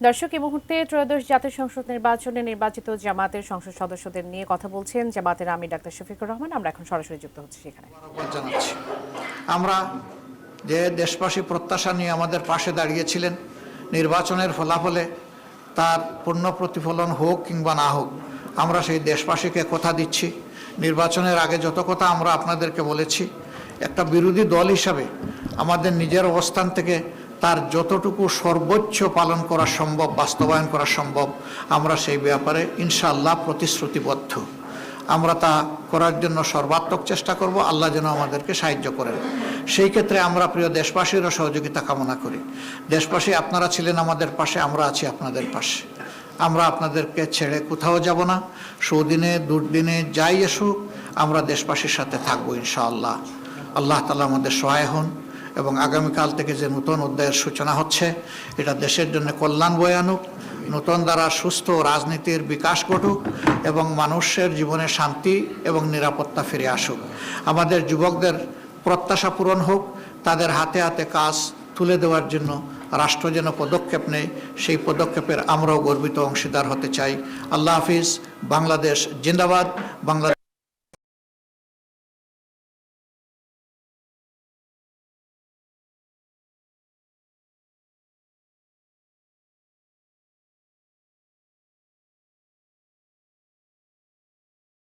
দর্শক, এই মুহূর্তে ত্রয়োদশ জাতীয় সংসদ নির্বাচনে নির্বাচিত জামাতের সংসদ সদস্যদের নিয়ে কথা বলছেন জামাতের আমির ডাক্তার শফিকুর রহমান। আমরা এখন সরাসরি যুক্ত হচ্ছি সেখানে। আমরা যে দেশবাসী প্রত্যাশা নিয়ে আমাদের পাশে দাঁড়িয়েছিলেন, নির্বাচনের ফলাফলে তার পূর্ণ প্রতিফলন হোক কিংবা না হোক, আমরা সেই দেশবাসীকে কথা দিচ্ছি। নির্বাচনের আগে যত কথা আমরা আপনাদেরকে বলেছি, একটা বিরোধী দল হিসাবে আমাদের নিজের অবস্থান থেকে তার যতটুকু সর্বোচ্চ পালন করা সম্ভব, বাস্তবায়ন করা সম্ভব, আমরা সেই ব্যাপারে ইনশাআল্লাহ প্রতিশ্রুতিবদ্ধ। আমরা তা করার জন্য সর্বাত্মক চেষ্টা করব। আল্লাহ যেন আমাদেরকে সাহায্য করেন। সেই ক্ষেত্রে আমরা প্রিয় দেশবাসীরও সহযোগিতা কামনা করি। দেশবাসী, আপনারা ছিলেন আমাদের পাশে, আমরা আছি আপনাদের পাশে। আমরা আপনাদেরকে ছেড়ে কোথাও যাব না। সুদিনে দুর্দিনে যাই আসুক, আমরা দেশবাসীর সাথে থাকবো ইনশাআল্লাহ। আল্লাহ তাআলা আমাদের সহায় হন এবং আগামীকাল থেকে যে নতুন অধ্যায়ের সূচনা হচ্ছে, এটা দেশের জন্য কল্যাণ বয়ে আনুক, নতুন দ্বারা সুস্থ রাজনীতির বিকাশ ঘটুক এবং মানুষের জীবনে শান্তি এবং নিরাপত্তা ফিরে আসুক। আমাদের যুবকদের প্রত্যাশা পূরণ হোক, তাদের হাতে হাতে কাজ তুলে দেওয়ার জন্য রাষ্ট্র যেন পদক্ষেপ নেয়, সেই পদক্ষেপের আমরাও গর্বিত অংশীদার হতে চাই। আল্লাহ হাফিজ। বাংলাদেশ জিন্দাবাদ। বাংলাদেশ